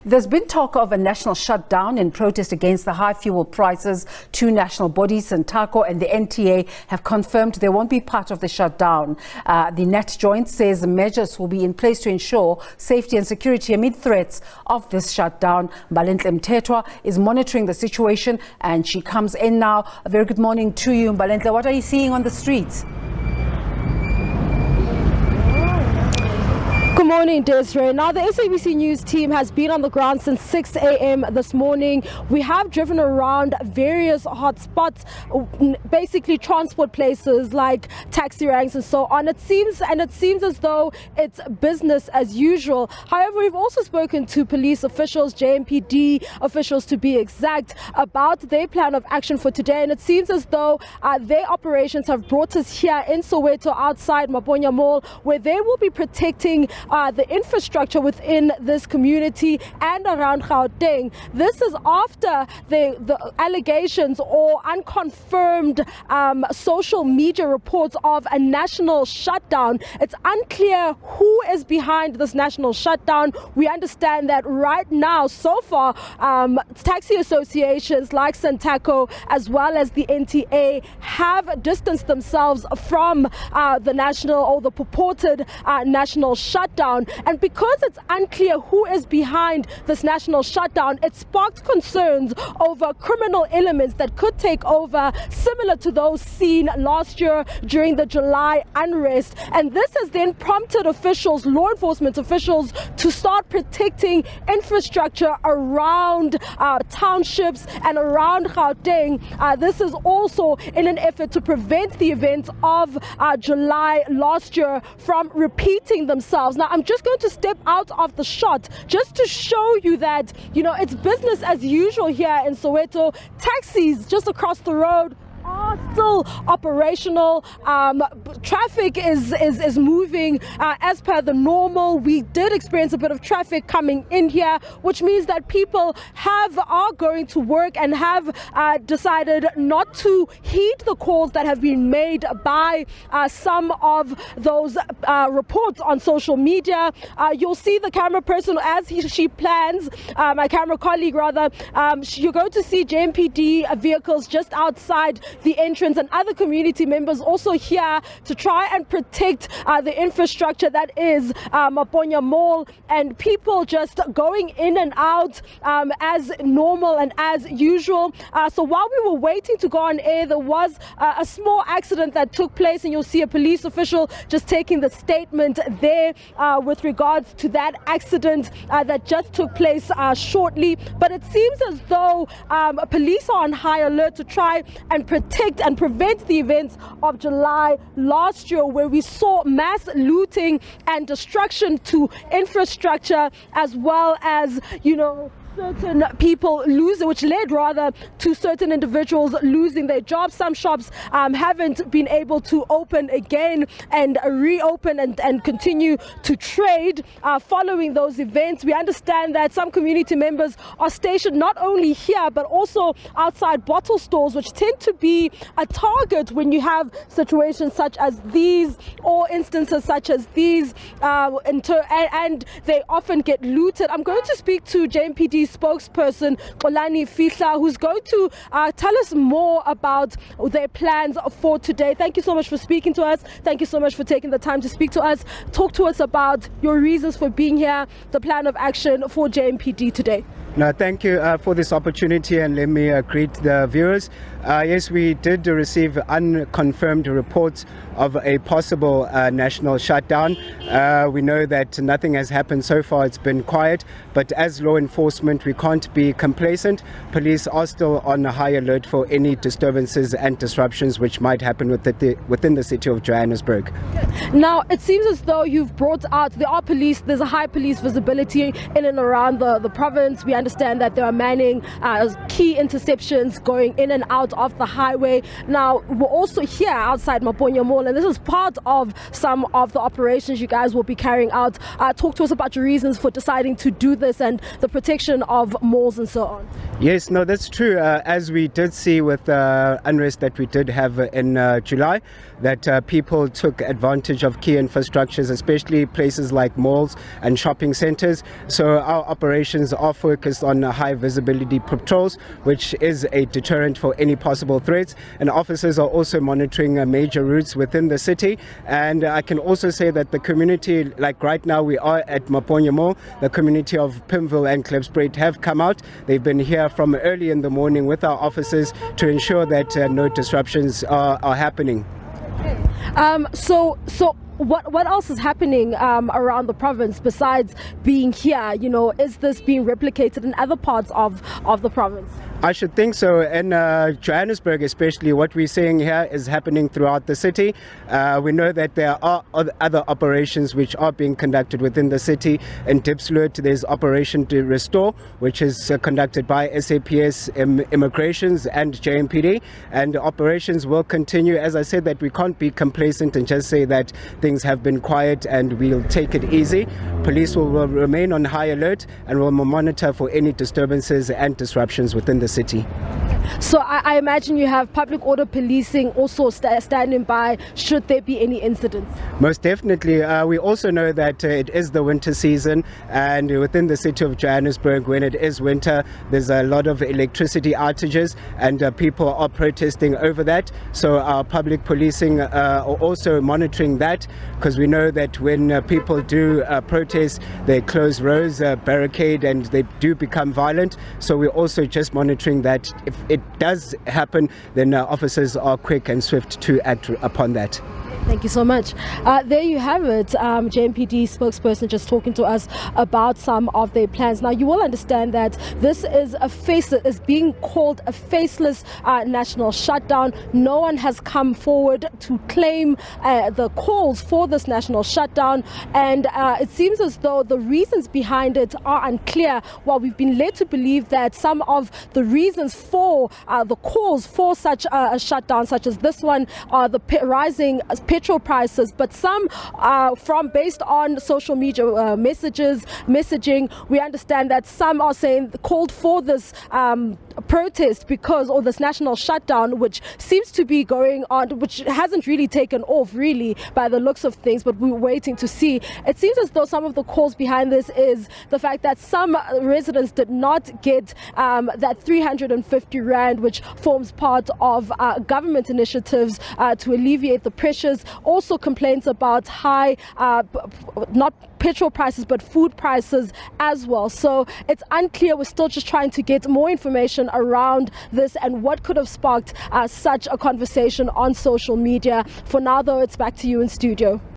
There's been talk of a national shutdown in protest against the high fuel prices. Two national bodies, SANTACO and the NTA, have confirmed they won't be part of the shutdown. The NATJOINTS says measures will be in place to ensure safety and security amid threats of this shutdown. Mbalenhle Mthethwa is monitoring the situation and she comes in now. A very good morning to you, Mbalenhle. What are you seeing on the streets? Good morning, Desiree. Now, the SABC News team has been on the ground since 6 a.m. this morning. We have driven around various hot spots, basically transport places like taxi ranks and so on. It seems as though it's business as usual. However, we've also spoken to police officials, JMPD officials to be exact, about their plan of action for today. And it seems as though their operations have brought us here in Soweto outside Maponya Mall, where they will be protecting the infrastructure within this community and around Gauteng. This is after the allegations or unconfirmed social media reports of a national shutdown. It's unclear who is behind this national shutdown. We understand that right now, so far, taxi associations like SANTACO as well as the NTA have distanced themselves from the national or the purported national shutdown. And because it's unclear who is behind this national shutdown, it sparked concerns over criminal elements that could take over, similar to those seen last year during the July unrest. And this has then prompted officials, law enforcement officials, to start protecting infrastructure around townships and around Gauteng. This is also in an effort to prevent the events of July last year from repeating themselves. Now, I'm just going to step out of the shot just to show you that, it's business as usual here in Soweto. Taxis just across the road are still operational. Traffic is moving as per the normal. We did experience a bit of traffic coming in here, which means that people are going to work and have decided not to heed the calls that have been made by some of those reports on social media. You'll see the camera person as she plans, my camera colleague rather, you're going to see JMPD vehicles just outside the entrance and other community members also here to try and protect the infrastructure that is Maponya Mall, and people just going in and out as normal and as usual. So while we were waiting to go on air, there was a small accident that took place, and you'll see a police official just taking the statement there with regards to that accident that just took place shortly. But it seems as though police are on high alert to try and protect and prevent the events of July last year, where we saw mass looting and destruction to infrastructure, as well as, certain people losing, which led rather to certain individuals losing their jobs. Some shops haven't been able to open again and reopen and continue to trade following those events. We understand that some community members are stationed not only here but also outside bottle stores, which tend to be a target when you have situations such as these or instances such as these, and they often get looted. I'm going to speak to JMPD spokesperson Mbalenhle Mthethwa, who's going to tell us more about their plans for today. Thank you so much for speaking to us. Thank you so much for taking the time to speak to us. Talk to us about your reasons for being here, the plan of action for JMPD today. No, thank you for this opportunity, and let me greet the viewers. Yes, we did receive unconfirmed reports of a possible national shutdown. We know that nothing has happened so far. It's been quiet, but as law enforcement, we can't be complacent. Police are still on a high alert for any disturbances and disruptions which might happen within the city of Johannesburg. Now, it seems as though you've brought out, there's a high police visibility in and around the province. We understand that there are manning key interceptions going in and out of the highway. Now, we're also here outside Maponya Mall, and this is part of some of the operations you guys will be carrying out. Talk to us about your reasons for deciding to do this and the protection operation of malls and so on? Yes, no, that's true. As we did see with unrest that we did have in July, that people took advantage of key infrastructures, especially places like malls and shopping centres. So our operations are focused on high visibility patrols, which is a deterrent for any possible threats. And officers are also monitoring major routes within the city. And I can also say that the community, like right now we are at Maponya Mall, the community of Pimville and Klipspruit have come out. They've been here from early in the morning with our officers to ensure that no disruptions are happening. So what else is happening around the province besides being here? You know, is this being replicated in other parts of the province? I should think so. In Johannesburg especially, what we're seeing here is happening throughout the city. We know that there are other operations which are being conducted within the city. In Diepsloot, there's Operation to Restore, which is conducted by SAPS Immigrations and JMPD. And operations will continue. As I said, that we can't be complacent and just say that things have been quiet and we'll take it easy. Police will remain on high alert and will monitor for any disturbances and disruptions within the city. So I imagine you have public order policing also standing by should there be any incidents. Most definitely. We also know that it is the winter season, and within the city of Johannesburg, when it is winter, there's a lot of electricity outages, and people are protesting over that. So our public policing are also monitoring that, because we know that when people do protest, they close roads, barricade, and they do become violent. So we're also just monitoring that. If it does happen, then officers are quick and swift to act upon that. Thank you so much. There you have it. JMPD spokesperson just talking to us about some of their plans. Now, you will understand that this is being called a faceless national shutdown. No one has come forward to claim the calls for this national shutdown, and it seems as though the reasons behind it are unclear. While we've been led to believe that some of the reasons for the calls for such a shutdown, such as this one, are the rising petrol prices, but some from based on social media messaging, we understand that some are saying called for this protest or this national shutdown, which seems to be going on, which hasn't really taken off really by the looks of things, but we're waiting to see. It seems as though some of the calls behind this is the fact that some residents did not get that 350 Rand, which forms part of government initiatives to alleviate the pressures. Also complaints about high, not petrol prices, but food prices as well. So it's unclear. We're still just trying to get more information around this and what could have sparked such a conversation on social media. For now, though, it's back to you in studio.